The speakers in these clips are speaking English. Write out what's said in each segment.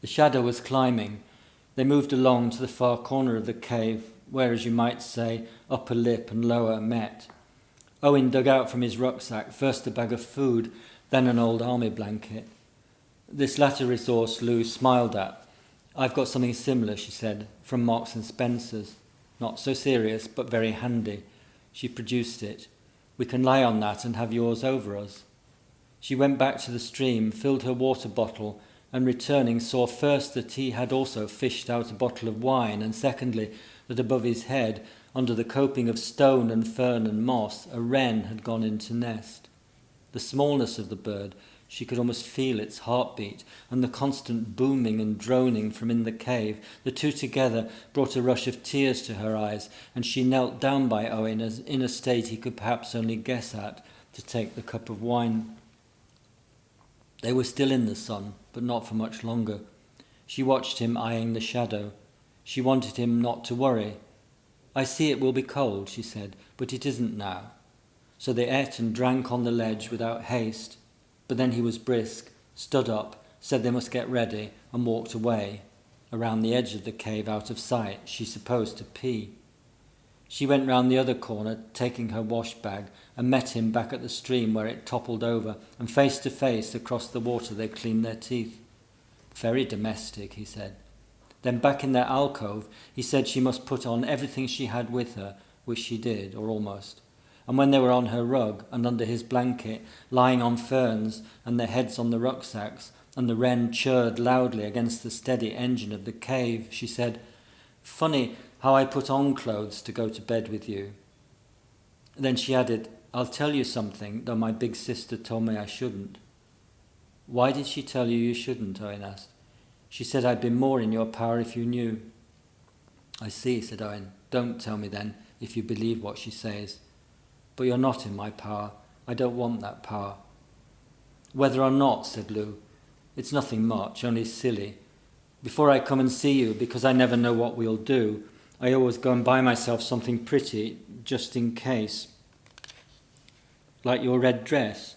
The shadow was climbing. They moved along to the far corner of the cave, where, as you might say, upper lip and lower met. Owen dug out from his rucksack first a bag of food, then an old army blanket. This latter resource Lou smiled at. "I've got something similar," she said, "from Marks and Spencer's. Not so serious, but very handy." She produced it. "We can lie on that and have yours over us." She went back to the stream, filled her water bottle, and returning saw first that he had also fished out a bottle of wine, and secondly that above his head, under the coping of stone and fern and moss, a wren had gone in to nest. The smallness of the bird, she could almost feel its heartbeat, and the constant booming and droning from in the cave, the two together brought a rush of tears to her eyes, and she knelt down by Owen, as in a state he could perhaps only guess at, to take the cup of wine. They were still in the sun, but not for much longer. She watched him eyeing the shadow. She wanted him not to worry. "I see it will be cold," she said, "but it isn't now." So they ate and drank on the ledge without haste. But then he was brisk, stood up, said they must get ready, and walked away, around the edge of the cave out of sight, she supposed to pee. She went round the other corner, taking her wash bag, and met him back at the stream where it toppled over, and face to face across the water they cleaned their teeth. "Very domestic," he said. Then back in their alcove, he said she must put on everything she had with her, which she did, or almost. And when they were on her rug and under his blanket, lying on ferns and their heads on the rucksacks, and the wren chirred loudly against the steady engine of the cave, she said, "Funny how I put on clothes to go to bed with you." Then she added, "I'll tell you something, though my big sister told me I shouldn't." "Why did she tell you shouldn't?" Owen asked. "She said I'd be more in your power if you knew." "I see," said Owen. "Don't tell me then, if you believe what she says." "But you're not in my power. I don't want that power." "Whether or not," said Lou, "it's nothing much, only silly. Before I come and see you, because I never know what we'll do, I always go and buy myself something pretty, just in case." "Like your red dress?"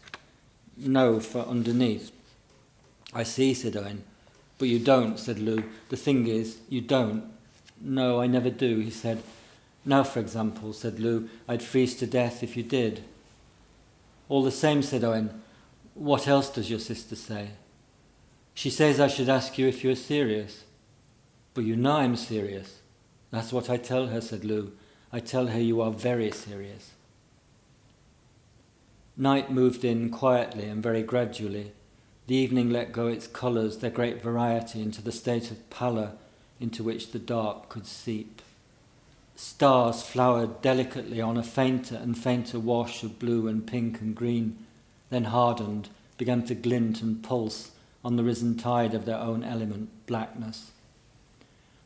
"No, for underneath." "I see," said Owen. "But you don't," said Lou. "The thing is, you don't." "No, I never do," he said. "Now, for example," said Lou, "I'd freeze to death if you did." "All the same," said Owen, "what else does your sister say?" "She says I should ask you if you are serious." "But you know I'm serious." "That's what I tell her," said Lou. "I tell her you are very serious." Night moved in quietly and very gradually. The evening let go its colours, their great variety, into the state of pallor into which the dark could seep. Stars flowered delicately on a fainter and fainter wash of blue and pink and green, then hardened, began to glint and pulse on the risen tide of their own element, blackness.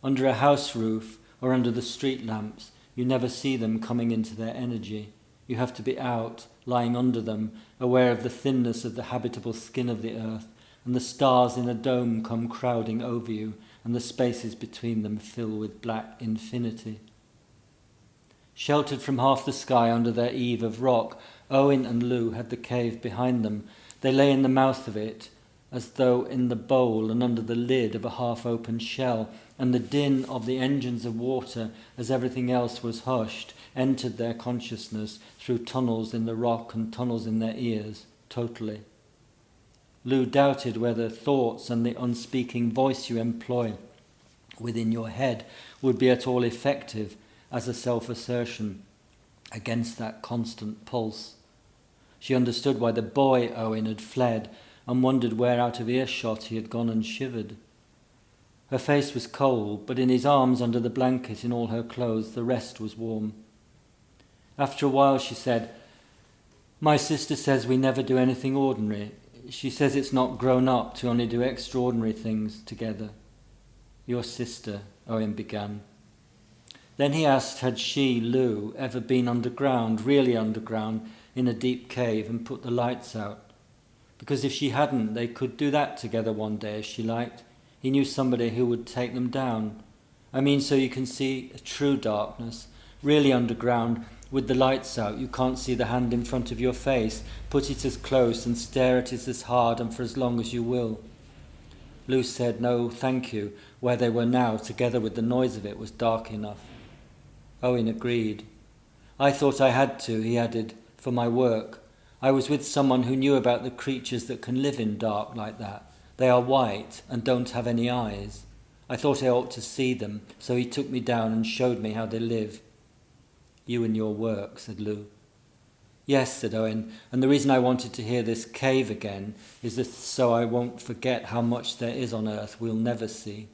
Under a house roof or under the street lamps, you never see them coming into their energy. You have to be out, lying under them, aware of the thinness of the habitable skin of the earth, and the stars in a dome come crowding over you, and the spaces between them fill with black infinity. Sheltered from half the sky under their eave of rock, Owen and Lou had the cave behind them. They lay in the mouth of it, as though in the bowl and under the lid of a half-open shell, and the din of the engines of water, as everything else was hushed, entered their consciousness through tunnels in the rock and tunnels in their ears, totally. Lou doubted whether thoughts and the unspeaking voice you employ within your head would be at all effective as a self-assertion against that constant pulse. She understood why the boy Owen had fled, and wondered where out of earshot he had gone and shivered. Her face was cold, but in his arms under the blanket in all her clothes the rest was warm. After a while she said, "My sister says we never do anything ordinary. She says it's not grown up to only do extraordinary things together." "Your sister," Owen began. Then he asked had she, Lou, ever been underground, really underground, in a deep cave and put the lights out. Because if she hadn't, they could do that together one day as she liked. He knew somebody who would take them down. I mean, so you can see a true darkness, really underground, with the lights out. You can't see the hand in front of your face. Put it as close and stare at it as hard and for as long as you will. Lou said no thank you. Where they were now, together with the noise of it, was dark enough. Owen agreed. I thought I had to, he added, for my work. I was with someone who knew about the creatures that can live in dark like that. They are white and don't have any eyes. I thought I ought to see them, so he took me down and showed me how they live. You and your work, said Lou. Yes, said Owen, and the reason I wanted to hear this cave again is that so I won't forget how much there is on Earth we'll never see.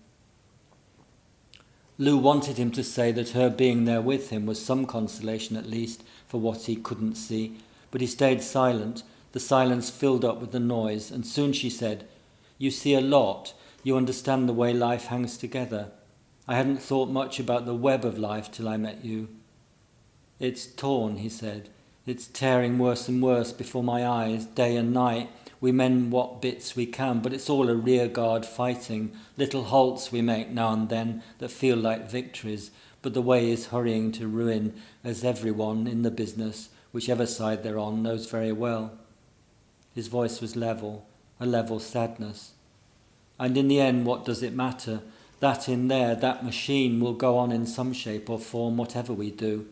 Lou wanted him to say that her being there with him was some consolation at least for what he couldn't see, but he stayed silent. The silence filled up with the noise, and soon she said, You see a lot. You understand the way life hangs together. I hadn't thought much about the web of life till I met you. It's torn, he said. It's tearing worse and worse before my eyes, day and night. We mend what bits we can, but it's all a rear guard fighting, little halts we make now and then that feel like victories, but the way is hurrying to ruin, as everyone in the business, whichever side they're on, knows very well. His voice was level, a level sadness. And in the end, what does it matter? That in there, that machine will go on in some shape or form, whatever we do.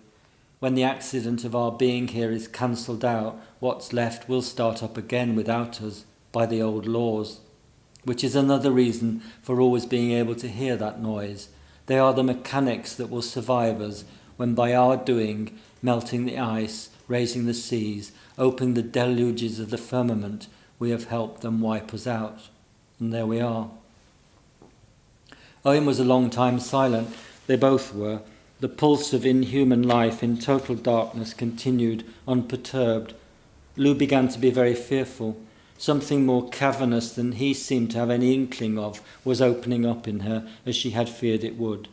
When the accident of our being here is cancelled out, what's left will start up again without us, by the old laws. Which is another reason for always being able to hear that noise. They are the mechanics that will survive us, when by our doing, melting the ice, raising the seas, opening the deluges of the firmament, we have helped them wipe us out. And there we are. Owen was a long time silent. They both were. The pulse of inhuman life in total darkness continued unperturbed. Lou began to be very fearful. Something more cavernous than he seemed to have any inkling of was opening up in her, as she had feared it would.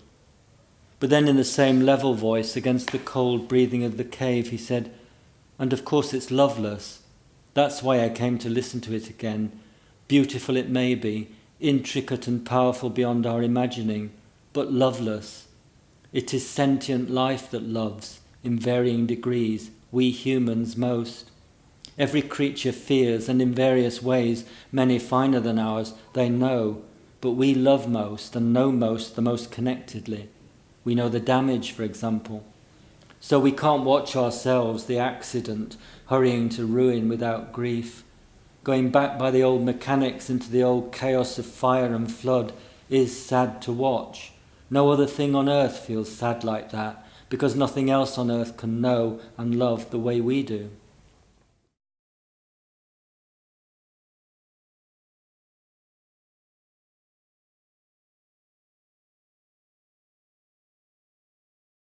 But then in the same level voice, against the cold breathing of the cave, he said, And of course it's loveless. That's why I came to listen to it again. Beautiful it may be, intricate and powerful beyond our imagining, but loveless. It is sentient life that loves, in varying degrees, we humans most. Every creature fears, and in various ways, many finer than ours, they know, but we love most and know most the most connectedly. We know the damage, for example. So we can't watch ourselves, the accident, hurrying to ruin without grief. Going back by the old mechanics into the old chaos of fire and flood is sad to watch. No other thing on earth feels sad like that, because nothing else on earth can know and love the way we do.